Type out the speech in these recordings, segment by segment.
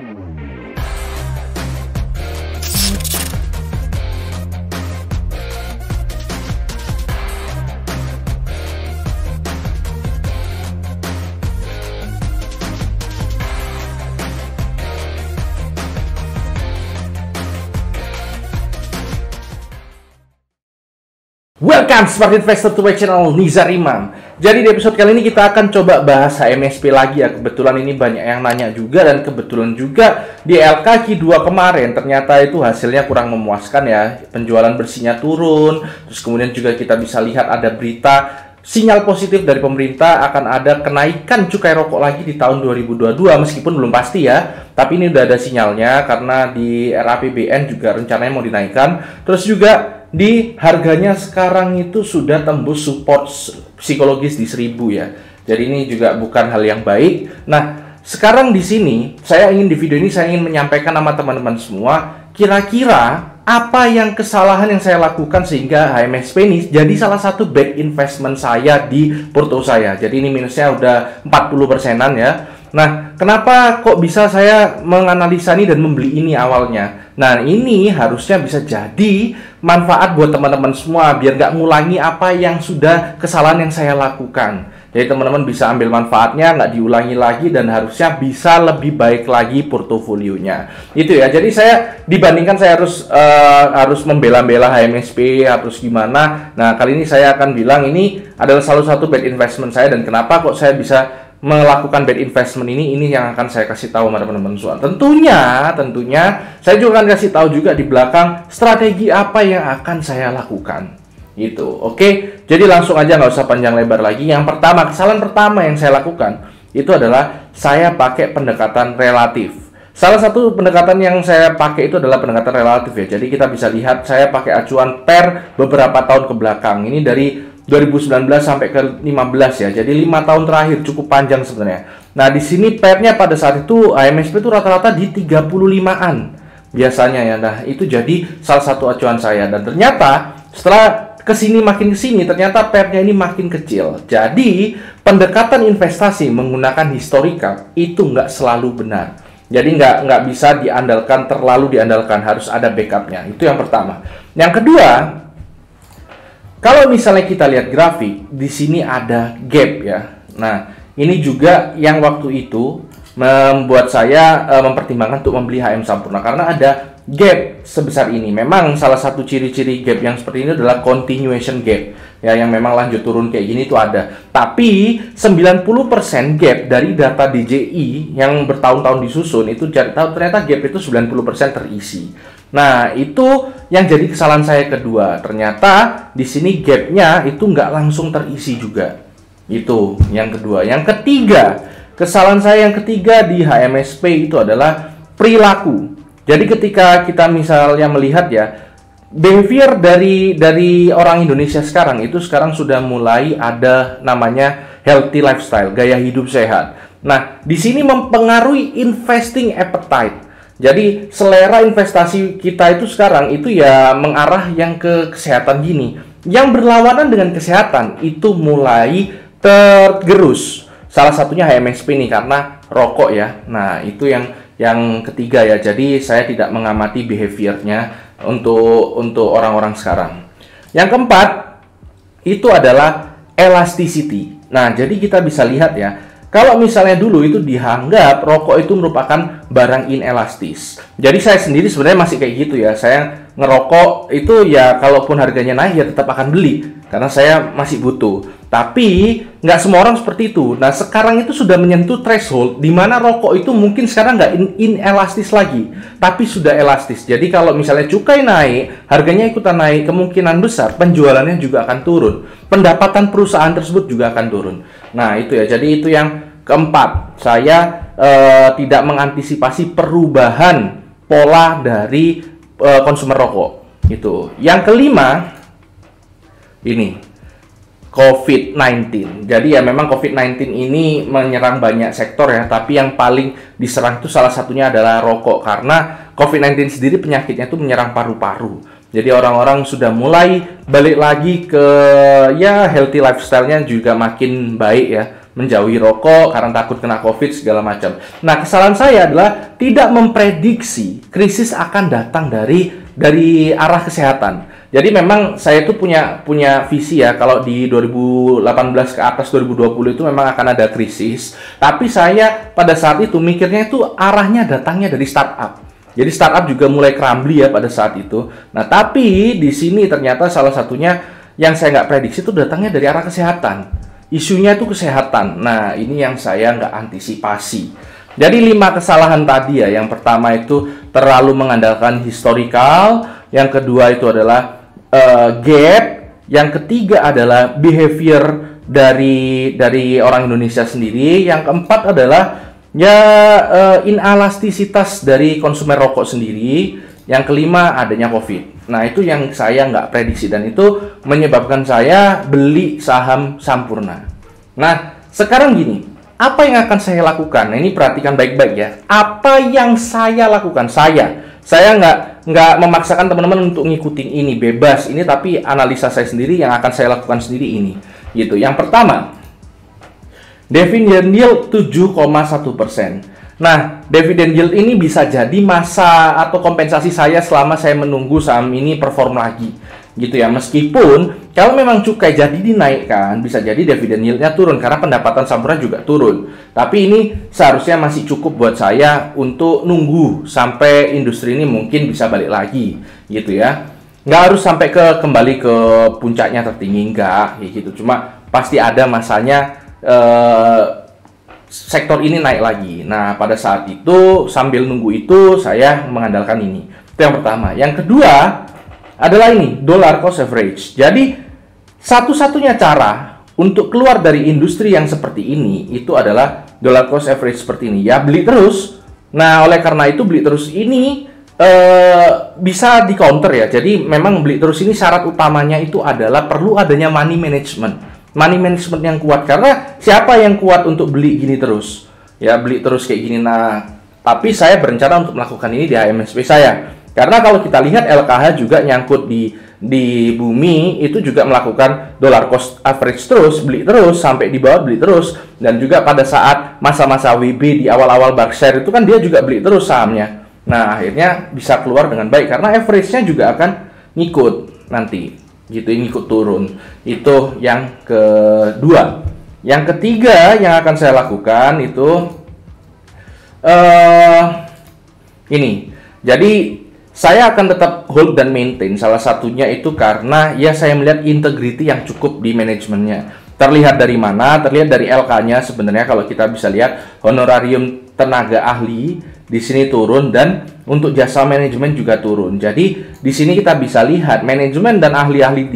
Welcome Smart Investor to my channel, Nizar Imam. Jadi di episode kali ini kita akan coba bahas HMSP lagi ya. Kebetulan ini banyak yang nanya juga, dan kebetulan juga di LKQ2 kemarin ternyata itu hasilnya kurang memuaskan ya. Penjualan bersihnya turun. Terus kemudian juga kita bisa lihat ada berita sinyal positif dari pemerintah akan ada kenaikan cukai rokok lagi di tahun 2022, meskipun belum pasti ya. Tapi ini udah ada sinyalnya karena di RAPBN juga rencananya mau dinaikkan. Terus juga di harganya sekarang itu sudah tembus support psikologis di 1000 ya. Jadi ini juga bukan hal yang baik. Nah, sekarang di sini di video ini saya ingin menyampaikan sama teman-teman semua, kira-kira apa yang kesalahan yang saya lakukan sehingga HMSP ini jadi salah satu bad investment saya di porto saya. Jadi ini minusnya udah 40%-an ya. Nah, kenapa kok bisa saya menganalisa ini dan membeli ini awalnya? Nah, ini harusnya bisa jadi manfaat buat teman-teman semua, biar nggak ngulangi apa yang sudah kesalahan yang saya lakukan. Jadi teman-teman bisa ambil manfaatnya, nggak diulangi lagi, dan harusnya bisa lebih baik lagi portofolionya. Itu ya. Jadi saya dibandingkan saya harus membela-bela HMSP harus gimana. Nah, kali ini saya akan bilang ini adalah salah satu bad investment saya, dan kenapa kok saya bisa melakukan bad investment ini yang akan saya kasih tahu sama teman-teman semua. Tentunya saya juga akan kasih tahu juga di belakang strategi apa yang akan saya lakukan. Itu, oke. Jadi langsung aja, nggak usah panjang lebar lagi. Yang pertama, kesalahan pertama yang saya lakukan itu adalah saya pakai pendekatan relatif. Salah satu pendekatan yang saya pakai itu adalah pendekatan relatif ya. Jadi kita bisa lihat saya pakai acuan per beberapa tahun ke belakang. Ini dari 2019 sampai ke 15 ya. Jadi 5 tahun terakhir, cukup panjang sebenarnya. Nah, di sini pairnya pada saat itu HMSP itu rata-rata di 35-an biasanya ya. Nah, itu jadi salah satu acuan saya, dan ternyata setelah makin kesini ternyata pairnya ini makin kecil. Jadi pendekatan investasi menggunakan historical itu nggak selalu benar. Jadi nggak bisa terlalu diandalkan, harus ada backupnya. Itu yang pertama. Yang kedua, kalau misalnya kita lihat grafik, di sini ada gap ya. Nah, ini juga yang waktu itu membuat saya mempertimbangkan untuk membeli HM Sampurna, karena ada gap sebesar ini. Memang salah satu ciri-ciri gap yang seperti ini adalah continuation gap ya, yang memang lanjut turun kayak gini itu ada. Tapi 90% gap dari data DJI yang bertahun-tahun disusun itu ternyata gap itu 90% terisi. Nah, itu yang jadi kesalahan saya kedua. Ternyata di sini gapnya itu nggak langsung terisi juga. Itu yang kedua. Yang ketiga, kesalahan saya yang ketiga di HMSP itu adalah perilaku. Jadi ketika kita misalnya melihat ya, behavior dari orang Indonesia sekarang sudah mulai ada namanya healthy lifestyle, gaya hidup sehat. Nah, di sini mempengaruhi investing appetite. Jadi selera investasi kita itu sekarang itu ya mengarah yang ke kesehatan gini. Yang berlawanan dengan kesehatan itu mulai tergerus. Salah satunya HMSP nih, karena rokok ya. Nah, itu yang ketiga ya. Jadi saya tidak mengamati behaviornya untuk orang-orang sekarang. Yang keempat itu adalah elasticity. Nah, jadi kita bisa lihat ya, kalau misalnya dulu itu dianggap rokok itu merupakan barang inelastis. Jadi saya sendiri sebenarnya masih kayak gitu ya. Saya ngerokok itu ya kalaupun harganya naik ya tetap akan beli, karena saya masih butuh. Tapi nggak semua orang seperti itu. Nah, sekarang itu sudah menyentuh threshold di mana rokok itu mungkin sekarang nggak inelastis lagi, tapi sudah elastis. Jadi kalau misalnya cukai naik, harganya ikutan naik, kemungkinan besar penjualannya juga akan turun. Pendapatan perusahaan tersebut juga akan turun. Nah, itu ya. Jadi itu yang keempat. Saya tidak mengantisipasi perubahan pola dari konsumer rokok. Itu. Yang kelima, ini COVID-19. Jadi ya memang COVID-19 ini menyerang banyak sektor ya, tapi yang paling diserang itu salah satunya adalah rokok, karena COVID-19 sendiri penyakitnya itu menyerang paru-paru. Jadi orang-orang sudah mulai balik lagi ke ya healthy lifestyle-nya juga makin baik ya. menjauhi rokok karena takut kena COVID segala macam. Nah, kesalahan saya adalah tidak memprediksi krisis akan datang dari arah kesehatan. Jadi memang saya itu punya visi ya, kalau di 2018 ke atas 2020 itu memang akan ada krisis. Tapi saya pada saat itu mikirnya itu arahnya datangnya dari startup. Jadi startup juga mulai crumbly ya pada saat itu. Nah, tapi di sini ternyata salah satunya yang saya nggak prediksi itu datangnya dari arah kesehatan. Isunya itu kesehatan. Nah, ini yang saya nggak antisipasi. Jadi 5 kesalahan tadi ya. Yang pertama itu terlalu mengandalkan historical. Yang kedua itu adalah gap. Yang ketiga adalah behavior dari orang Indonesia sendiri. Yang keempat adalah inelastisitas dari konsumen rokok sendiri. Yang kelima adanya COVID. Nah, itu yang saya nggak prediksi dan itu menyebabkan saya beli saham Sampurna. Nah, sekarang gini, apa yang akan saya lakukan? Nah, ini perhatikan baik-baik ya. Apa yang saya lakukan? Saya nggak memaksakan teman-teman untuk ngikutin ini, bebas. Ini tapi analisa saya sendiri yang akan saya lakukan sendiri ini. Gitu. Yang pertama, dividend yield 7,1%. Nah, dividend yield ini bisa jadi masa atau kompensasi saya selama saya menunggu saham ini perform lagi. Gitu ya, meskipun kalau memang cukai jadi dinaikkan, bisa jadi dividen yieldnya turun karena pendapatan Sampurna juga turun. Tapi ini seharusnya masih cukup buat saya untuk nunggu sampai industri ini mungkin bisa balik lagi, gitu ya. Nggak harus sampai kembali ke puncaknya tertinggi, nggak, gitu. Cuma pasti ada masanya sektor ini naik lagi. Nah, pada saat itu sambil nunggu itu saya mengandalkan ini. Itu yang pertama. Yang kedua adalah ini, dollar cost average. Jadi, satu-satunya cara untuk keluar dari industri yang seperti ini, itu adalah dollar cost average seperti ini. Ya, beli terus. Nah, oleh karena itu beli terus ini bisa di counter ya. Jadi, memang beli terus ini syarat utamanya itu adalah perlu adanya money management. Money management yang kuat. Karena siapa yang kuat untuk beli gini terus? Ya, beli terus kayak gini. Nah, tapi saya berencana untuk melakukan ini di HMSP saya. Karena kalau kita lihat LKH juga nyangkut di bumi, itu juga melakukan dollar cost average terus, beli terus, sampai di bawah beli terus. Dan juga pada saat masa-masa WB di awal-awal Berkshire itu kan dia juga beli terus sahamnya. Nah, akhirnya bisa keluar dengan baik, karena average-nya juga akan ngikut nanti. Gitu, ngikut turun. Itu yang kedua. Yang ketiga yang akan saya lakukan itu ini. Jadi saya akan tetap hold dan maintain. Salah satunya itu karena ya saya melihat integrity yang cukup di manajemennya. Terlihat dari mana? Terlihat dari LK-nya sebenarnya. Kalau kita bisa lihat honorarium tenaga ahli di sini turun dan untuk jasa manajemen juga turun. Jadi di sini kita bisa lihat manajemen dan ahli-ahli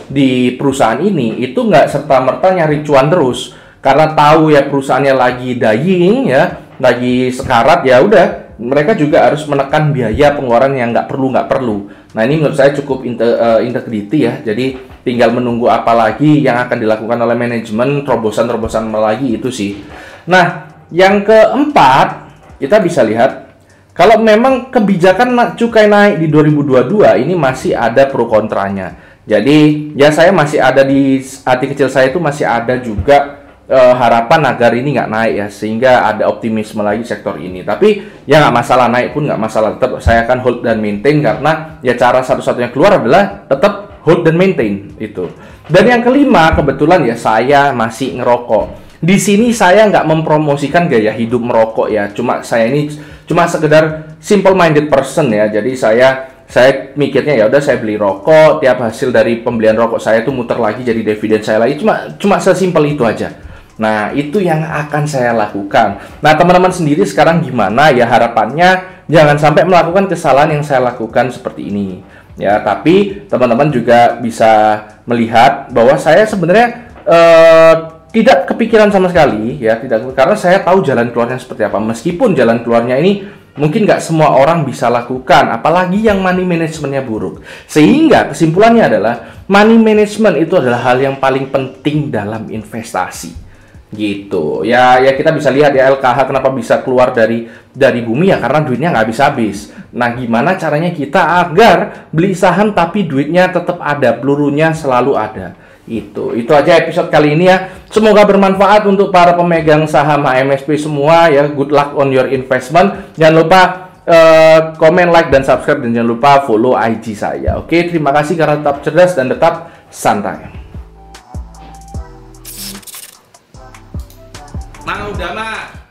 di perusahaan ini itu nggak serta-merta nyari cuan terus, karena tahu ya perusahaannya lagi dying ya, lagi sekarat, ya udah mereka juga harus menekan biaya pengeluaran yang nggak perlu. Nah, ini menurut saya cukup integrity ya. Jadi tinggal menunggu apa lagi yang akan dilakukan oleh manajemen, terobosan-terobosan lagi itu sih. Nah, yang keempat kita bisa lihat kalau memang kebijakan cukai naik di 2022 ini masih ada pro kontranya. Jadi ya saya masih ada di hati kecil saya itu masih ada juga harapan agar ini nggak naik ya, sehingga ada optimisme lagi sektor ini. Tapi ya nggak masalah, naik pun nggak masalah, tetap saya akan hold dan maintain, karena ya cara satu-satunya keluar adalah tetap hold dan maintain itu. Dan yang kelima kebetulan ya saya masih ngerokok. Di sini saya nggak mempromosikan gaya hidup merokok ya, saya ini cuma sekedar simple minded person ya. Jadi saya mikirnya ya udah saya beli rokok, tiap hasil dari pembelian rokok saya itu muter lagi jadi dividen saya lagi, cuma sesimpel itu aja. Nah, itu yang akan saya lakukan. Nah, teman-teman sendiri sekarang gimana ya? Harapannya jangan sampai melakukan kesalahan yang saya lakukan seperti ini ya. Tapi teman-teman juga bisa melihat bahwa saya sebenarnya tidak kepikiran sama sekali ya, karena saya tahu jalan keluarnya seperti apa. Meskipun jalan keluarnya ini mungkin nggak semua orang bisa lakukan, apalagi yang money managementnya buruk. Sehingga kesimpulannya adalah money management itu adalah hal yang paling penting dalam investasi. Gitu ya, kita bisa lihat ya LKH kenapa bisa keluar dari bumi ya, karena duitnya nggak habis-habis. Nah, gimana caranya kita agar beli saham tapi duitnya tetap ada, pelurunya selalu ada. Itu aja episode kali ini ya. Semoga bermanfaat untuk para pemegang saham HMSP semua ya. Good luck on your investment. Jangan lupa komen, like, dan subscribe, dan jangan lupa follow IG saya. Oke, terima kasih karena tetap cerdas dan tetap santai. Mang udah, Mak.